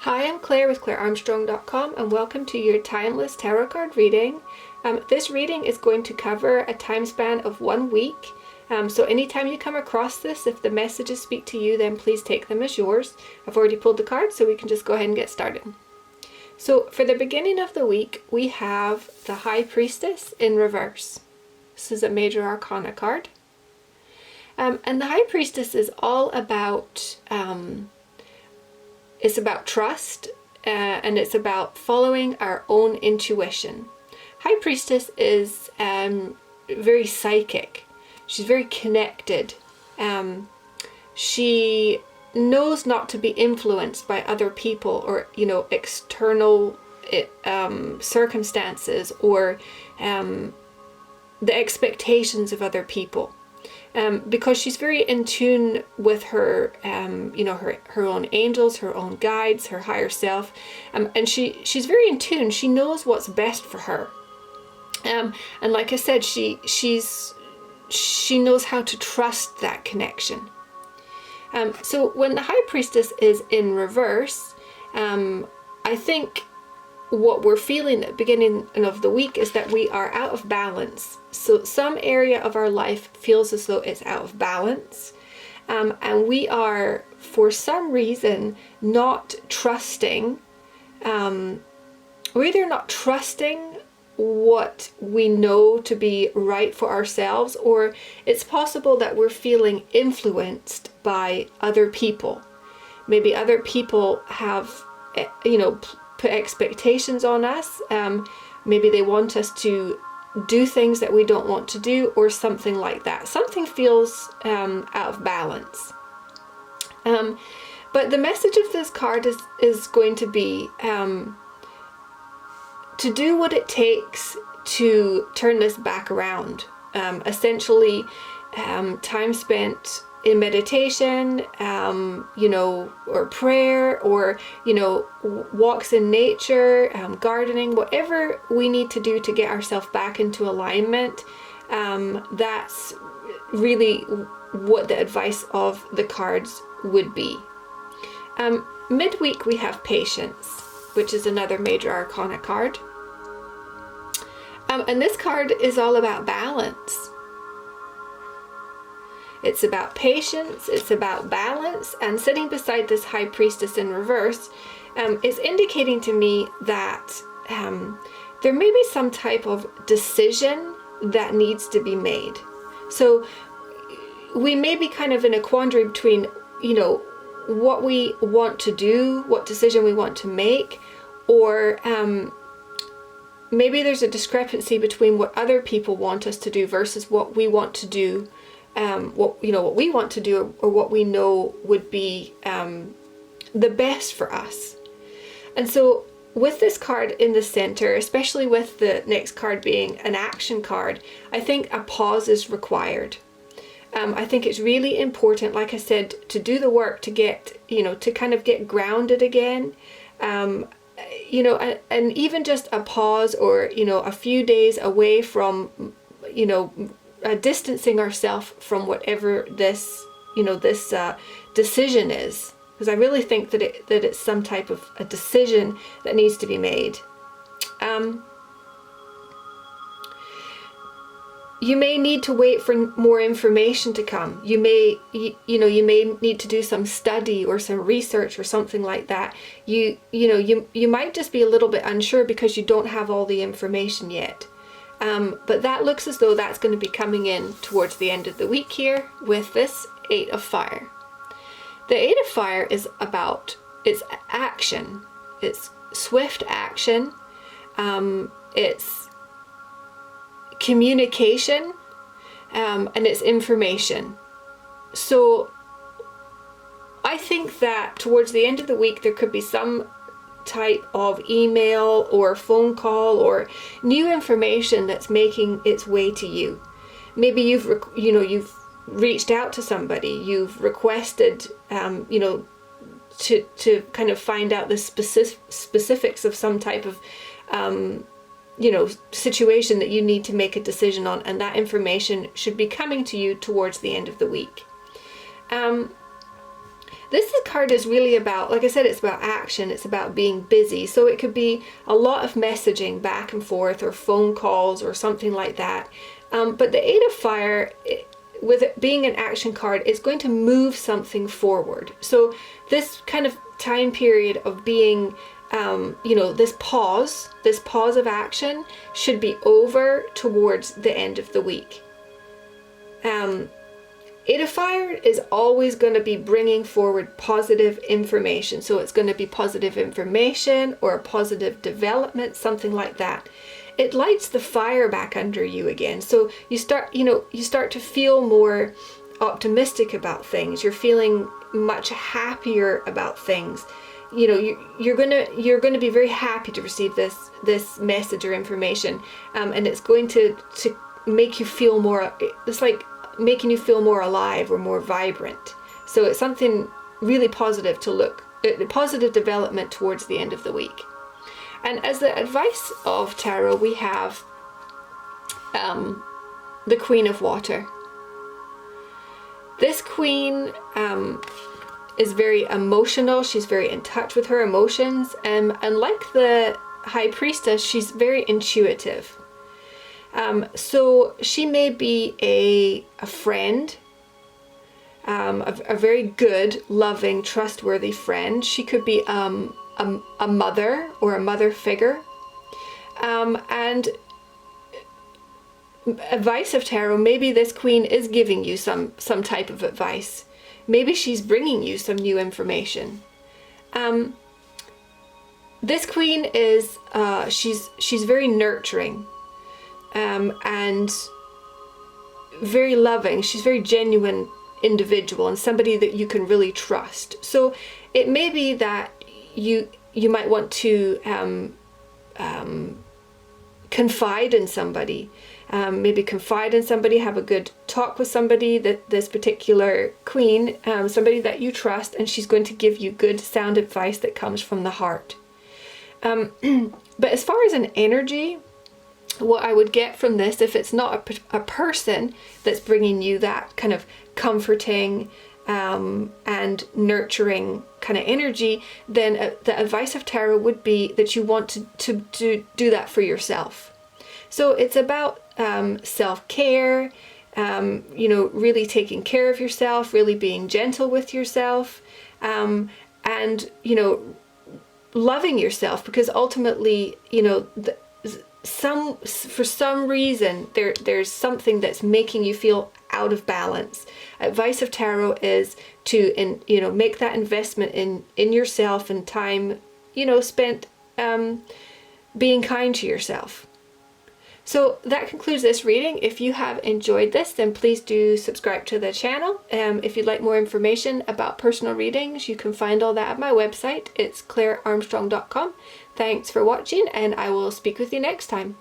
Hi, I'm Claire with ClareArmstrong.com and welcome to your Timeless Tarot Card reading. This reading is going to cover a time span of 1 week. So anytime you come across this, if the messages speak to you, then please take them as yours. I've already pulled the cards, so we can just go ahead and get started. So for the beginning of the week, we have the High Priestess in reverse. This is a Major Arcana card. And the High Priestess is all about it's about trust, and it's about following our own intuition. High Priestess is very psychic. She's very connected. She knows not to be influenced by other people or, external circumstances or the expectations of other people. Because she's very in tune with her, her own angels, her own guides, her higher self, and she's very in tune. She knows what's best for her, and like I said, she knows how to trust that connection. So when the High Priestess is in reverse, I think what we're feeling at the beginning of the week is that we are out of balance. So some area of our life feels as though it's out of balance, and we are, for some reason, not trusting. We're either not trusting what we know to be right for ourselves, or it's possible that we're feeling influenced by other people. Maybe other people have, put expectations on us. Maybe they want us to do things that we don't want to do, or something like that. Something feels out of balance. But the message of this card is going to be to do what it takes to turn this back around. Essentially, time spent in meditation, or prayer, or, walks in nature, gardening, whatever we need to do to get ourselves back into alignment. That's really what the advice of the cards would be. Midweek we have Patience, which is another Major Arcana card. And this card is all about balance. It's about patience, it's about balance, and sitting beside this High Priestess in reverse is indicating to me that there may be some type of decision that needs to be made. So we may be kind of in a quandary between, what we want to do, what decision we want to make, or maybe there's a discrepancy between what other people want us to do versus what we want to do. What we want to do, or what we know would be the best for us. And so with this card in the center, especially with the next card being an action card, I think a pause is required. I think it's really important, like I said, to do the work to get, to kind of get grounded again. And even just a pause, or, a few days away from, distancing ourselves from whatever this decision is, because I really think that it's some type of a decision that needs to be made. You may need to wait for more information to come. You may need to do some study or some research or something like that. You might just be a little bit unsure because you don't have all the information yet. But that looks as though that's going to be coming in towards the end of the week here with this Eight of Fire. The Eight of Fire is about, it's action. It's swift action. It's communication, and it's information. So I think that towards the end of the week there could be some type of email or phone call or new information that's making its way to you. Maybe you've reached out to somebody, you've requested to kind of find out the specifics of some type of situation that you need to make a decision on, and that information should be coming to you towards the end of the week. This card is really about, like I said, it's about action. It's about being busy. So it could be a lot of messaging back and forth or phone calls or something like that. But the Eight of Fire, with it being an action card, is going to move something forward. So this kind of time period of being, this pause of action should be over towards the end of the week. Eight of Fire is always going to be bringing forward positive information. So it's going to be positive information or a positive development, something like that. It lights the fire back under you again. So you start to feel more optimistic about things. You're feeling much happier about things. You're gonna be very happy to receive this message or information, and it's going to make you feel more. It's like making you feel more alive or more vibrant. So it's something really positive to look at, positive development towards the end of the week. And as the advice of tarot, we have the Queen of Water. This queen is very emotional. She's very in touch with her emotions, and like the High Priestess, she's very intuitive. So she may be a friend, a very good, loving, trustworthy friend. She could be a mother or a mother figure. And advice of tarot, maybe this queen is giving you some type of advice. Maybe she's bringing you some new information. This queen is she's very nurturing. And very loving. She's very genuine individual and somebody that you can really trust. So it may be that you might want to confide in somebody. Maybe confide in somebody, have a good talk with somebody, that this particular queen, somebody that you trust, and she's going to give you good sound advice that comes from the heart. But as far as an energy, what I would get from this, if it's not a person that's bringing you that kind of comforting and nurturing kind of energy, then the advice of tarot would be that you want to do that for yourself. So it's about self-care, really taking care of yourself, really being gentle with yourself, and loving yourself, because ultimately, for some reason there's something that's making you feel out of balance. Advice of tarot is to make that investment in yourself and time spent being kind to yourself. So that concludes this reading. If you have enjoyed this, then please do subscribe to the channel. If you'd like more information about personal readings, you can find all that at my website. It's clarearmstrong.com. Thanks for watching, and I will speak with you next time.